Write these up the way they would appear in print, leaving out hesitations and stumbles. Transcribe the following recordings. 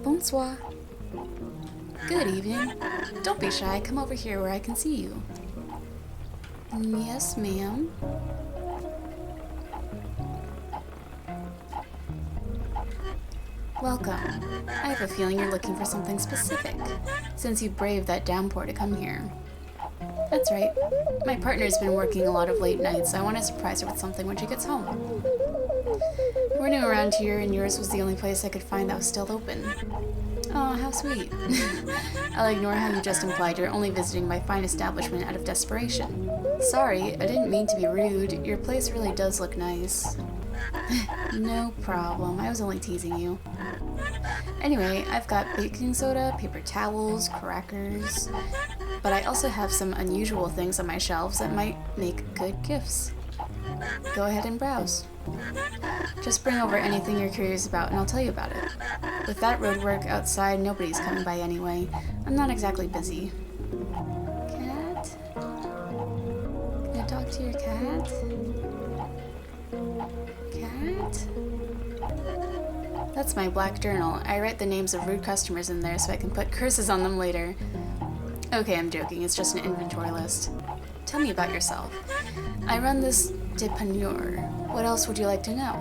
Bonsoir. Good evening. Don't be shy. Come over here where I can see you. Yes, ma'am. Welcome. I have a feeling you're looking for something specific, since you braved that downpour to come here. That's right. My partner's been working a lot of late nights, so I want to surprise her with something when she gets home. We're new around here, and yours was the only place I could find that was still open. Oh, how sweet. I'll ignore how you just implied you're only visiting my fine establishment out of desperation. Sorry, I didn't mean to be rude. Your place really does look nice. No problem. I was only teasing you. Anyway, I've got baking soda, paper towels, crackers, but I also have some unusual things on my shelves that might make good gifts. Go ahead and browse. Just bring over anything you're curious about and I'll tell you about it. With that roadwork outside, nobody's coming by anyway. I'm not exactly busy. Cat? Can I talk to your cat? Cat? That's my black journal. I write the names of rude customers in there so I can put curses on them later. Okay, I'm joking. It's just an inventory list. Tell me about yourself. I run this Dépanneur. What else would you like to know?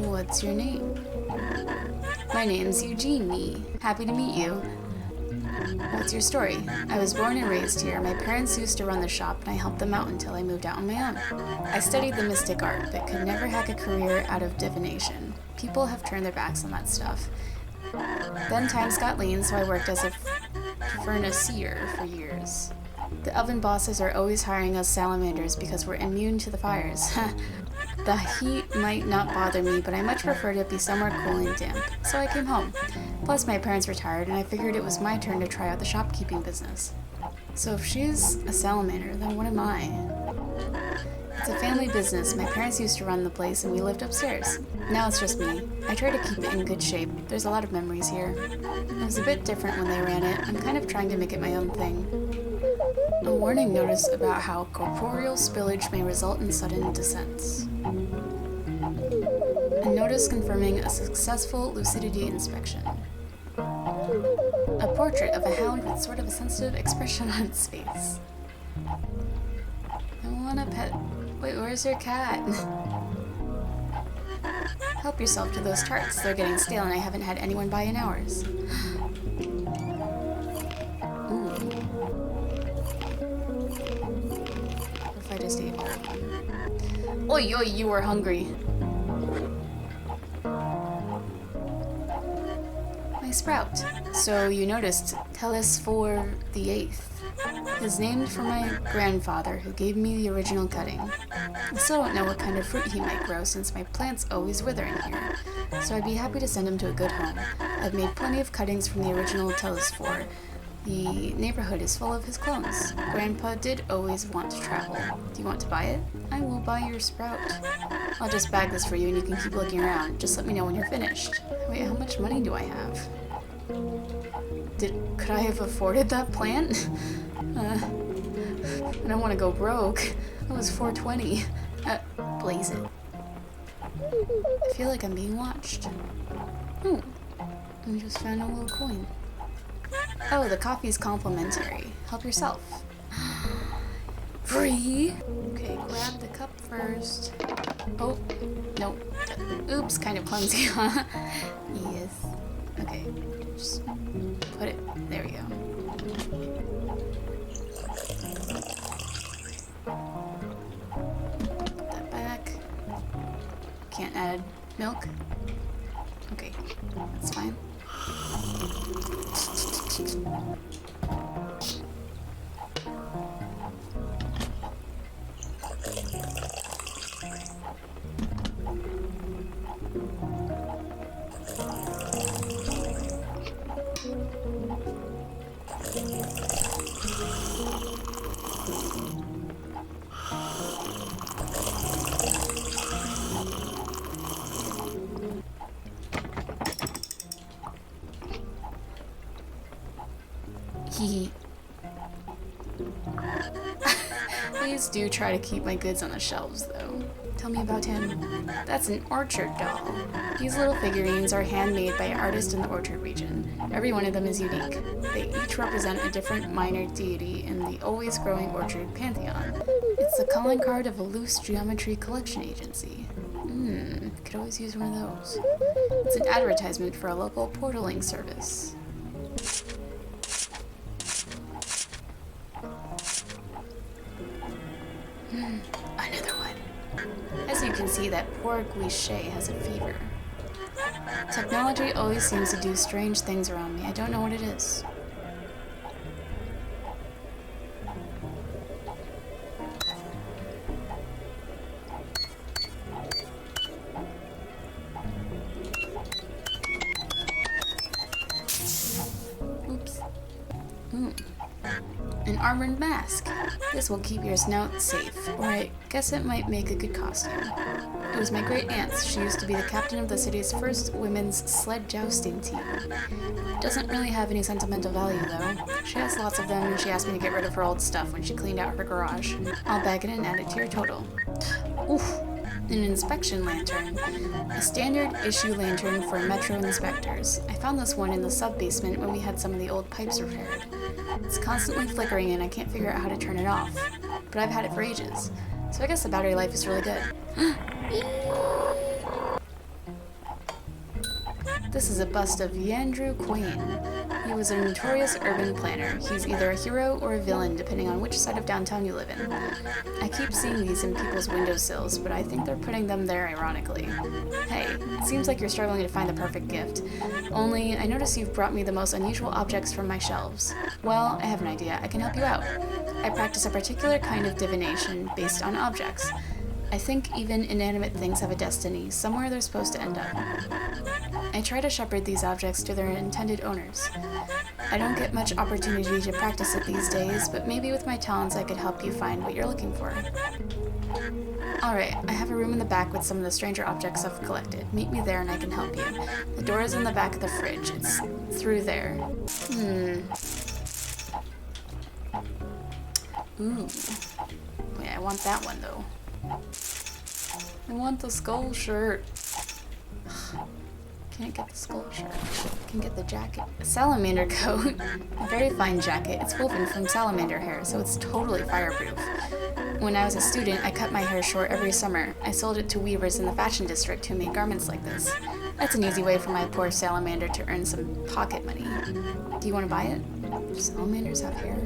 What's your name? My name's Eugenie. Happy to meet you. What's your story? I was born and raised here. My parents used to run the shop and I helped them out until I moved out on my own. I studied the mystic art, but could never hack a career out of divination. People have turned their backs on that stuff. Then times got lean, so I worked as a furnacier for years. The oven bosses are always hiring us salamanders because we're immune to the fires. The heat might not bother me, but I much prefer to be somewhere cool and damp, so I came home. Plus, my parents retired, and I figured it was my turn to try out the shopkeeping business. So if she's a salamander, then what am I? It's a family business. My parents used to run the place, and we lived upstairs. Now it's just me. I try to keep it in good shape. There's a lot of memories here. It was a bit different when they ran it. I'm kind of trying to make it my own thing. A warning notice about how corporeal spillage may result in sudden descents. A notice confirming a successful lucidity inspection. A portrait of a hound with sort of a sensitive expression on its face. I want a pet. Wait, where's your cat? Help yourself to those tarts. They're getting stale and I haven't had anyone by in hours. I just ate one. Oi, oi, you were hungry. My sprout. So you noticed, Telesphore the Eighth is named for my grandfather who gave me the original cutting. I still don't know what kind of fruit he might grow since my plant's always withering here, so I'd be happy to send him to a good home. I've made plenty of cuttings from the original Telesphore. The neighborhood is full of his clones. Grandpa did always want to travel. Do you want to buy it? I will buy your sprout. I'll just bag this for you and you can keep looking around. Just let me know when you're finished. Wait, how much money do I have? Could I have afforded that plant? I don't want to go broke. That was $4.20. Blaze it. I feel like I'm being watched. Oh, I just found a little coin. Oh, the coffee's complimentary. Help yourself. Free? Okay, grab the cup first. Oh, nope. Oops, kind of clumsy, huh? Yes. Okay, just put it. There we go. Put that back. Can't add milk. Okay, that's fine. Please do try to keep my goods on the shelves, though. Tell me about him. That's an orchard doll. These little figurines are handmade by an artist in the orchard region. Every one of them is unique. They each represent a different minor deity in the always growing orchard pantheon. It's the calling card of a loose geometry collection agency. Could always use one of those. It's an advertisement for a local portaling service. Another one. As you can see, that poor Guichet has a fever. Technology always seems to do strange things around me. I don't know what it is. Oops. An armored mask. This will keep your snout safe, or I guess it might make a good costume. It was my great aunt's. She used to be the captain of the city's first women's sled jousting team. Doesn't really have any sentimental value, though. She has lots of them, and she asked me to get rid of her old stuff when she cleaned out her garage. I'll bag it and add it to your total. Oof. An inspection lantern. A standard issue lantern for metro inspectors. I found this one in the sub-basement when we had some of the old pipes repaired. It's constantly flickering and I can't figure out how to turn it off. But I've had it for ages. So I guess the battery life is really good. This is a bust of Yandrew Queen. He was a notorious urban planner. He's either a hero or a villain, depending on which side of downtown you live in. I keep seeing these in people's windowsills, but I think they're putting them there ironically. Hey, it seems like you're struggling to find the perfect gift. Only, I notice you've brought me the most unusual objects from my shelves. Well, I have an idea. I can help you out. I practice a particular kind of divination based on objects. I think even inanimate things have a destiny, somewhere they're supposed to end up. I try to shepherd these objects to their intended owners. I don't get much opportunity to practice it these days, but maybe with my talents I could help you find what you're looking for. Alright, I have a room in the back with some of the stranger objects I've collected. Meet me there and I can help you. The door is in the back of the fridge. It's through there. Ooh. Wait, I want that one though. I want the skull shirt. Can't get the skull shirt. Can get the jacket. A salamander coat. A very fine jacket. It's woven from salamander hair, so it's totally fireproof. When I was a student, I cut my hair short every summer. I sold it to weavers in the fashion district who made garments like this. That's an easy way for my poor salamander to earn some pocket money. Do you want to buy it? Do salamanders have hair?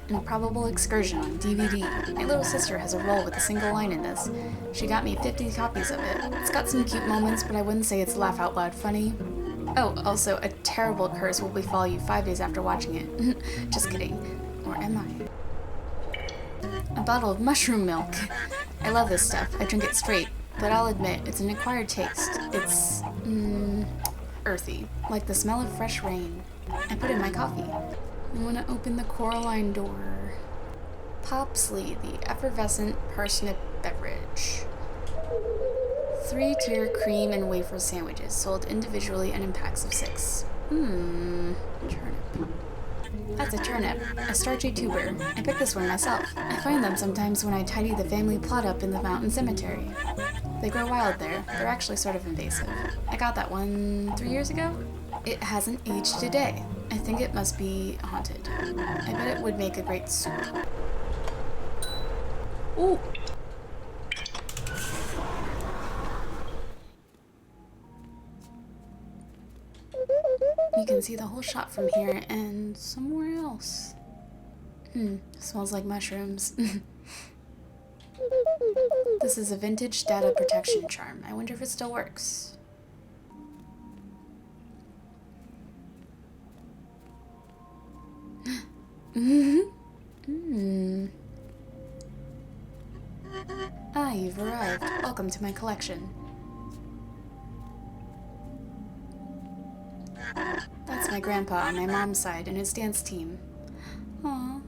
Improbable Excursion on DVD. My little sister has a roll with a single line in this. She got me 50 copies of it. It's got some cute moments, but I wouldn't say it's laugh out loud funny. Oh, also, a terrible curse will befall you 5 days after watching it. Just kidding. Or am I? A bottle of mushroom milk. I love this stuff. I drink it straight. But I'll admit, it's an acquired taste. It's, earthy. Like the smell of fresh rain. I put in my coffee. I want to open the Coraline door. Popsly, the effervescent parsnip beverage. 3-tier cream and wafer sandwiches, sold individually and in packs of 6. Turnip. That's a turnip, a starchy tuber. I picked this one myself. I find them sometimes when I tidy the family plot up in the mountain cemetery. They grow wild there. They're actually sort of invasive. I got that one 3 years ago. It hasn't aged a day. I think it must be haunted. I bet it would make a great soup. Ooh! You can see the whole shop from here and somewhere else. Smells like mushrooms. This is a vintage data protection charm. I wonder if it still works. Ah, you've arrived. Welcome to my collection. That's my grandpa on my mom's side and his dance team. Aww.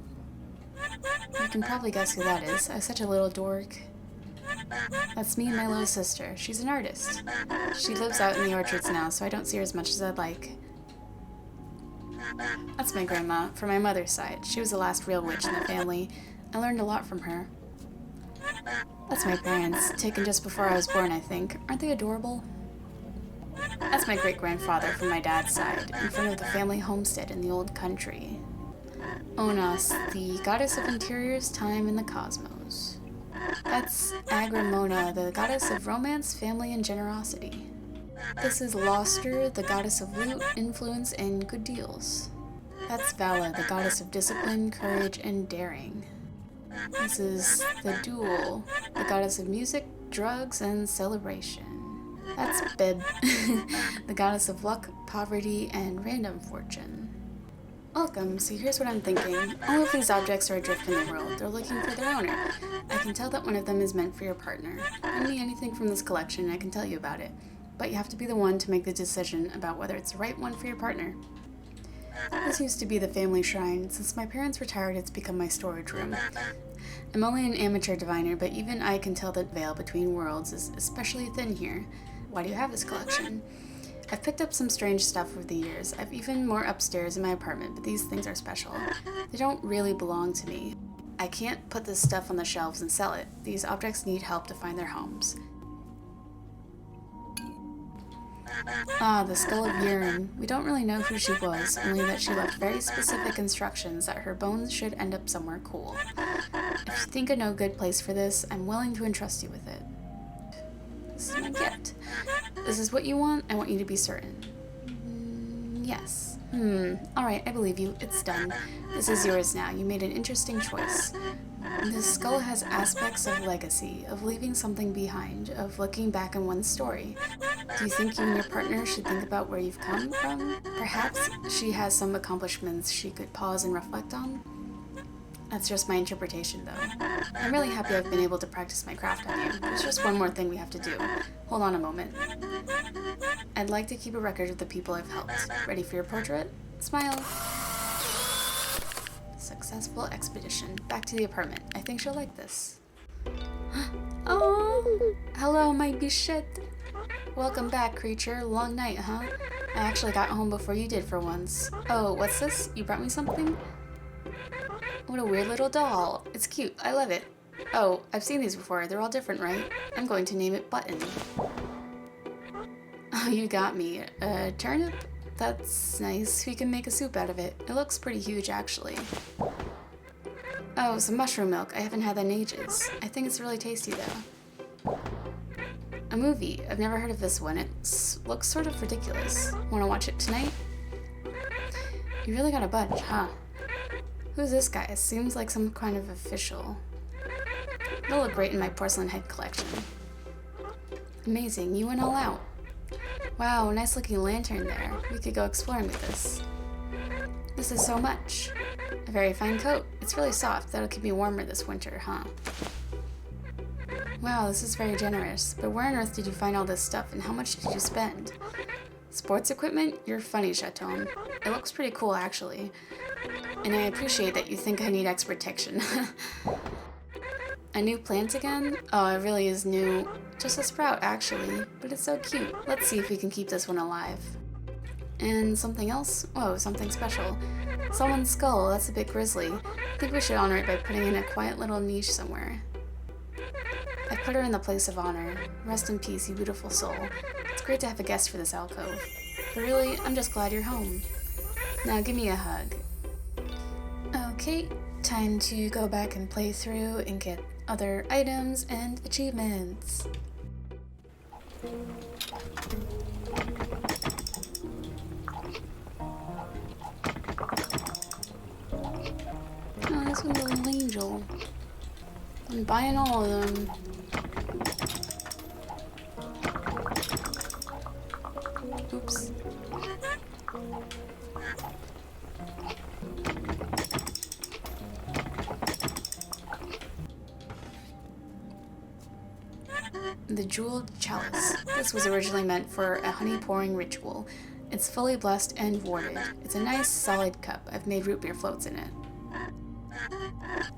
You can probably guess who that is. I was such a little dork. That's me and my little sister. She's an artist. She lives out in the orchards now, so I don't see her as much as I'd like. That's my grandma, from my mother's side. She was the last real witch in the family. I learned a lot from her. That's my parents, taken just before I was born, I think. Aren't they adorable? That's my great-grandfather from my dad's side, in front of the family homestead in the old country. Onos, the goddess of interiors, time, and the cosmos. That's Agrimona, the goddess of romance, family, and generosity. This is Loster, the goddess of loot, influence, and good deals. That's Vala, the goddess of discipline, courage, and daring. This is the Duel, the goddess of music, drugs, and celebration. That's Bib, the goddess of luck, poverty, and random fortune. Welcome, so here's what I'm thinking. All of these objects are adrift in the world. They're looking for their owner. I can tell that one of them is meant for your partner. Bring me anything from this collection and I can tell you about it. But you have to be the one to make the decision about whether it's the right one for your partner. This used to be the family shrine. Since my parents retired, it's become my storage room. I'm only an amateur diviner, but even I can tell that veil between worlds is especially thin here. Why do you have this collection? I've picked up some strange stuff over the years. I've even more upstairs in my apartment, but these things are special. They don't really belong to me. I can't put this stuff on the shelves and sell it. These objects need help to find their homes. Ah, the skull of urine. We don't really know who she was, only that she left very specific instructions that her bones should end up somewhere cool. If you think of no good place for this, I'm willing to entrust you with it. This is my gift. This is what you want. I want you to be certain. Yes. Alright, I believe you. It's done. This is yours now. You made an interesting choice. This skull has aspects of legacy, of leaving something behind, of looking back on one's story. Do you think you and your partner should think about where you've come from? Perhaps she has some accomplishments she could pause and reflect on? That's just my interpretation, though. I'm really happy I've been able to practice my craft on you. There's just one more thing we have to do. Hold on a moment. I'd like to keep a record of the people I've helped. Ready for your portrait? Smile. Successful expedition. Back to the apartment. I think she'll like this. Oh, hello, my bichette. Welcome back, creature. Long night, huh? I actually got home before you did for once. Oh, what's this? You brought me something? What a weird little doll. It's cute. I love it. Oh, I've seen these before. They're all different, right? I'm going to name it Button. Oh, you got me. A turnip? That's nice. We can make a soup out of it. It looks pretty huge, actually. Oh, some mushroom milk. I haven't had that in ages. I think it's really tasty, though. A movie. I've never heard of this one. It looks sort of ridiculous. Want to watch it tonight? You really got a bunch, huh? Who's this guy? It seems like some kind of official. They'll look great in my porcelain head collection. Amazing. You went all out. Wow, nice looking lantern there. We could go exploring with this. This is so much. A very fine coat. It's really soft. That'll keep me warmer this winter, huh? Wow, this is very generous. But where on earth did you find all this stuff and how much did you spend? Sports equipment? You're funny, Chaton. It looks pretty cool, actually. And I appreciate that you think I need expert protection. A new plant again? Oh, it really is new. Just a sprout, actually. But it's so cute. Let's see if we can keep this one alive. And something else? Whoa, something special. Someone's skull. That's a bit grisly. I think we should honor it by putting it in a quiet little niche somewhere. I put her in the place of honor. Rest in peace, you beautiful soul. It's great to have a guest for this alcove. But really, I'm just glad you're home. Now give me a hug. Okay, time to go back and play through and get other items and achievements. Oh, this one's a little angel. I'm buying all of them. Oops. The Jeweled Chalice. This was originally meant for a honey-pouring ritual. It's fully blessed and warded. It's a nice, solid cup. I've made root beer floats in it.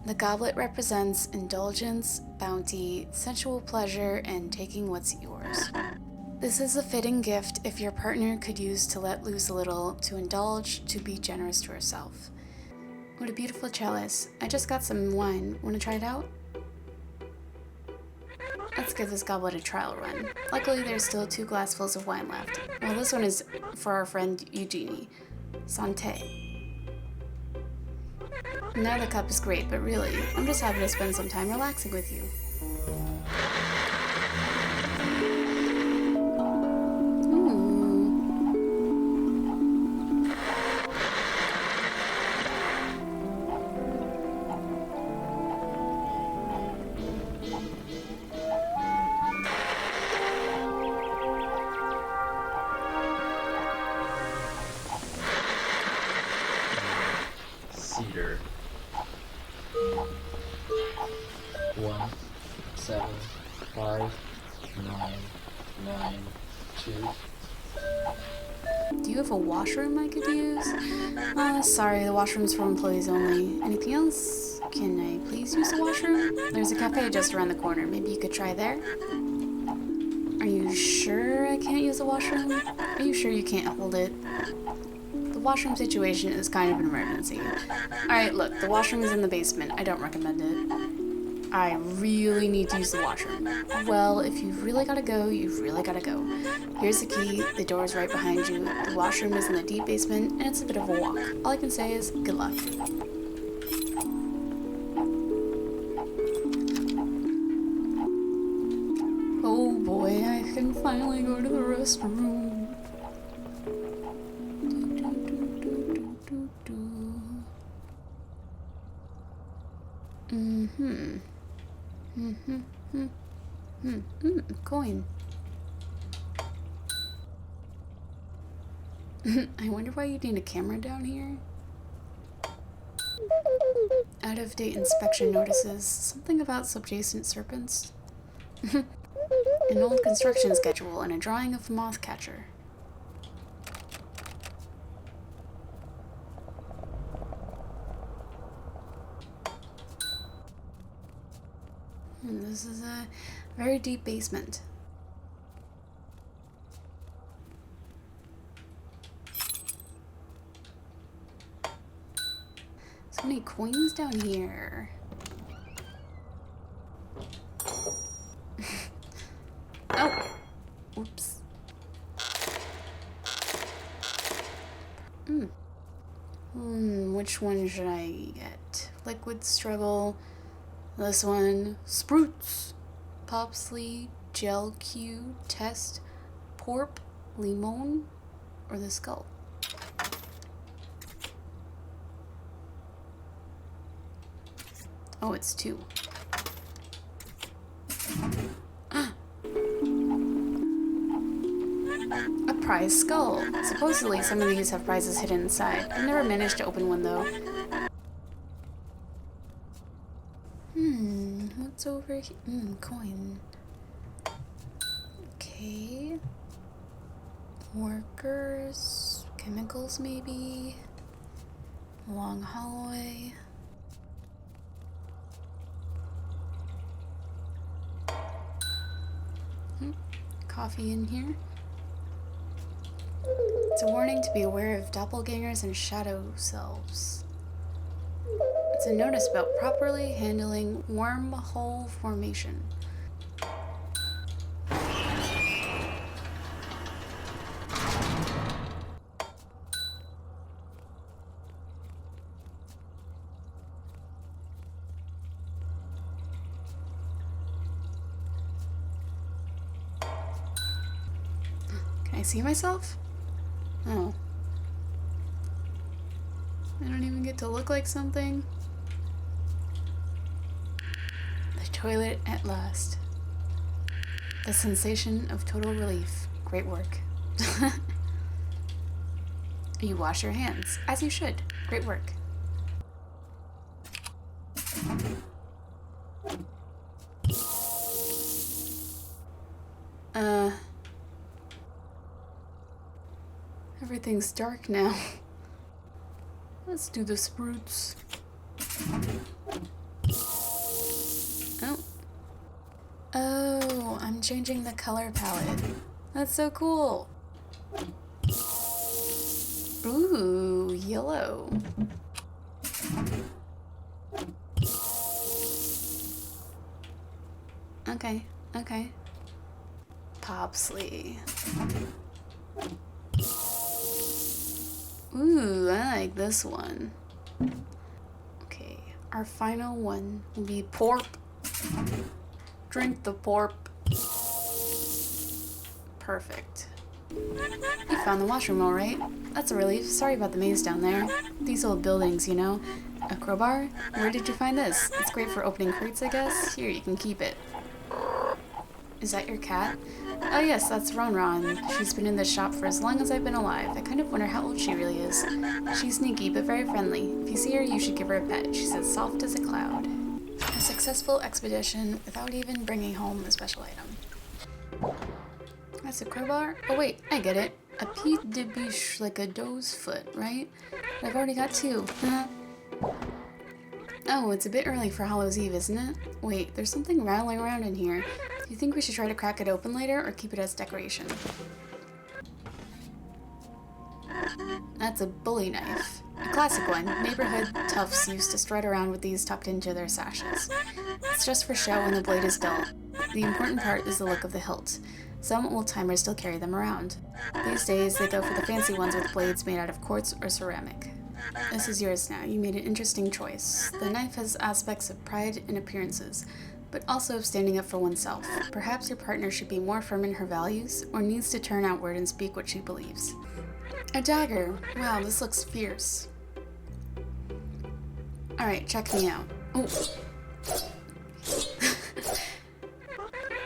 The goblet represents indulgence, bounty, sensual pleasure, and taking what's yours. This is a fitting gift if your partner could use to let loose a little, to indulge, to be generous to herself. What a beautiful chalice. I just got some wine. Want to try it out? Let's give this goblet a trial run. Luckily, there's still 2 glassfuls of wine left. Well, this one is for our friend Eugenie. Santé. Now the cup is great, but really, I'm just happy to spend some time relaxing with you. Cedar. 1, 7, 5, 9, 9, 2. Do you have a washroom I could use? Sorry, the washroom's for employees only. Anything else? Can I please use the washroom? There's a cafe just around the corner. Maybe you could try there? Are you sure I can't use the washroom? Are you sure you can't hold it? The washroom situation is kind of an emergency. Alright, look, the washroom is in the basement. I don't recommend it. I really need to use the washroom. Well, if you've really gotta go, you've really gotta go. Here's the key, the door's right behind you, the washroom is in the deep basement, and it's a bit of a walk. All I can say is, good luck. Oh boy, I can finally go to the restroom. Coin. I wonder why you need a camera down here. Out of date inspection notices. Something about subjacent serpents. An old construction schedule and a drawing of moth catcher. This is a very deep basement. So many coins down here. Oh! Oops. Which one should I get? Liquid Struggle. This one. Spruits. Popsly. Gel Q. Test. Porp. Limon. Or the skull. Oh, it's 2. A prize skull. Supposedly, some of these have prizes hidden inside. I've never managed to open one, though. What's over here? Coin. Okay. Workers. Chemicals, maybe. Long hallway. Coffee in here. It's a warning to be aware of doppelgangers and shadow selves. It's a notice about properly handling wormhole formation. Can I see myself? Oh. I don't even get to look like something. The toilet at last. The sensation of total relief. Great work. You wash your hands, as you should. Great work. Everything's dark now. Let's do the spruits. Oh, I'm changing the color palette. That's so cool. Ooh, yellow. Okay, Flopsley. Ooh, I like this one. Okay, our final one will be porp. Drink the porp. Perfect. You found the washroom all right. That's a relief. Sorry about the maze down there. These old buildings, you know. A crowbar? Where did you find this? It's great for opening crates, I guess. Here, you can keep it. Is that your cat? Oh yes, that's Ron Ron. She's been in this shop for as long as I've been alive. I kind of wonder how old she really is. She's sneaky, but very friendly. If you see her, you should give her a pet. She's as soft as a cloud. A successful expedition without even bringing home a special item. That's a crowbar? Oh wait, I get it. A pied de biche, like a doe's foot, right? But I've already got two. Oh, it's a bit early for Hallows Eve, isn't it? Wait, there's something rattling around in here. Do you think we should try to crack it open later, or keep it as decoration? That's a bully knife. A classic one. Neighborhood toughs used to strut around with these tucked into their sashes. It's just for show and the blade is dull. The important part is the look of the hilt. Some old-timers still carry them around. These days, they go for the fancy ones with blades made out of quartz or ceramic. This is yours now. You made an interesting choice. The knife has aspects of pride and appearances, but also of standing up for oneself. Perhaps your partner should be more firm in her values, or needs to turn outward and speak what she believes. A dagger. Wow, this looks fierce. Alright, check me out. Oh.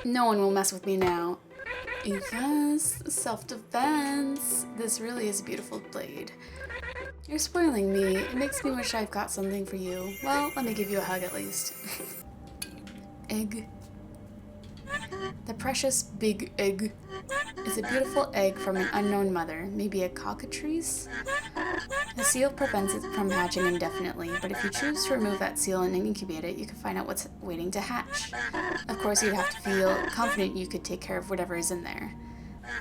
No one will mess with me now. Yes, self-defense. This really is a beautiful blade. You're spoiling me. It makes me wish I've got something for you. Well, let me give you a hug at least. Egg. The precious big egg is a beautiful egg from an unknown mother, maybe a cockatrice? The seal prevents it from hatching indefinitely, but if you choose to remove that seal and incubate it, you can find out what's waiting to hatch. Of course, you'd have to feel confident you could take care of whatever is in there.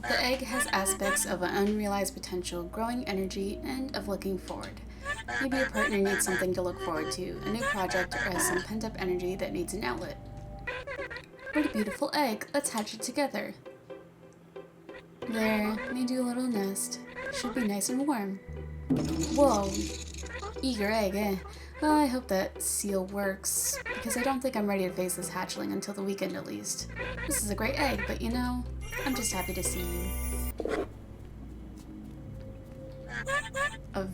The egg has aspects of an unrealized potential, growing energy, and of looking forward. Maybe your partner needs something to look forward to, a new project, or has some pent-up energy that needs an outlet. What a beautiful egg. Let's hatch it together. There, made you a little nest. Should be nice and warm. Whoa. Eager egg, eh? Well, I hope that seal works, because I don't think I'm ready to face this hatchling until the weekend at least. This is a great egg, but you know, I'm just happy to see you. A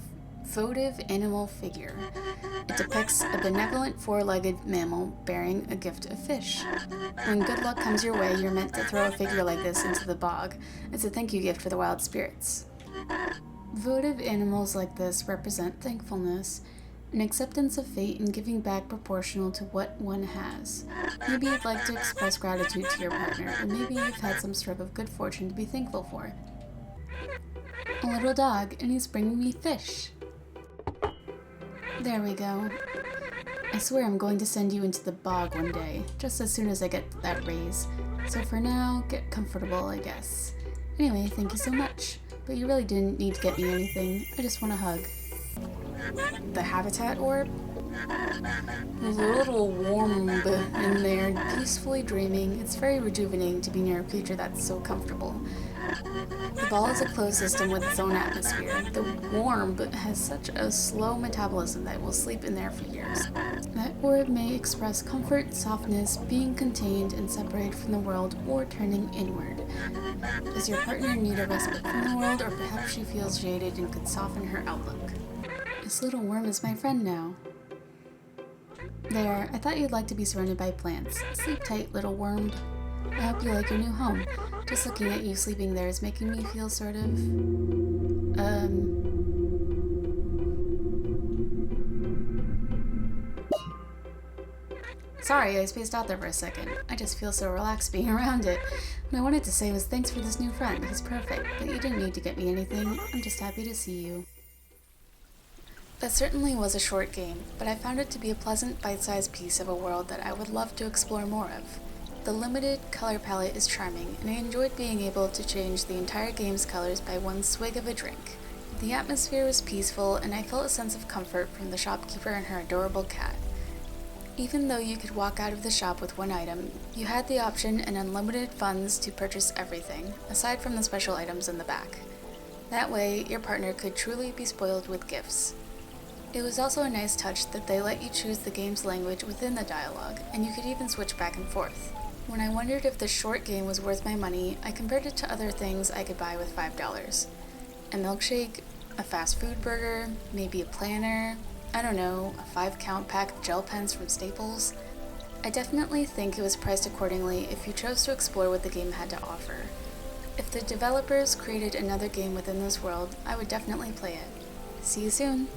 votive animal figure. It depicts a benevolent four-legged mammal bearing a gift of fish. When good luck comes your way, you're meant to throw a figure like this into the bog. It's a thank you gift for the wild spirits. Votive animals like this represent thankfulness, an acceptance of fate and giving back proportional to what one has. Maybe you'd like to express gratitude to your partner, or maybe you've had some stroke of good fortune to be thankful for. A little dog, and he's bringing me fish. There we go. I swear I'm going to send you into the bog one day, just as soon as I get that raise. So for now, get comfortable, I guess. Anyway, thank you so much. But you really didn't need to get me anything. I just want a hug. The habitat orb? There's a little worm in there, peacefully dreaming. It's very rejuvenating to be near a creature that's so comfortable. The ball is a closed system with its own atmosphere. The worm has such a slow metabolism that it will sleep in there for years. That orb may express comfort, softness, being contained and separated from the world, or turning inward. Does your partner need a respite from the world, or perhaps she feels jaded and could soften her outlook? This little worm is my friend now. There, I thought you'd like to be surrounded by plants. Sleep tight, little worm. I hope you like your new home. Just looking at you sleeping there is making me feel sort of... Sorry, I spaced out there for a second. I just feel so relaxed being around it. What I wanted to say was thanks for this new friend. He's perfect, but you didn't need to get me anything. I'm just happy to see you. That certainly was a short game, but I found it to be a pleasant, bite-sized piece of a world that I would love to explore more of. The limited color palette is charming, and I enjoyed being able to change the entire game's colors by one swig of a drink. The atmosphere was peaceful, and I felt a sense of comfort from the shopkeeper and her adorable cat. Even though you could walk out of the shop with one item, you had the option and unlimited funds to purchase everything, aside from the special items in the back. That way, your partner could truly be spoiled with gifts. It was also a nice touch that they let you choose the game's language within the dialogue, and you could even switch back and forth. When I wondered if this short game was worth my money, I compared it to other things I could buy with $5. A milkshake, a fast food burger, maybe a planner, I don't know, a 5-count pack of gel pens from Staples. I definitely think it was priced accordingly if you chose to explore what the game had to offer. If the developers created another game within this world, I would definitely play it. See you soon!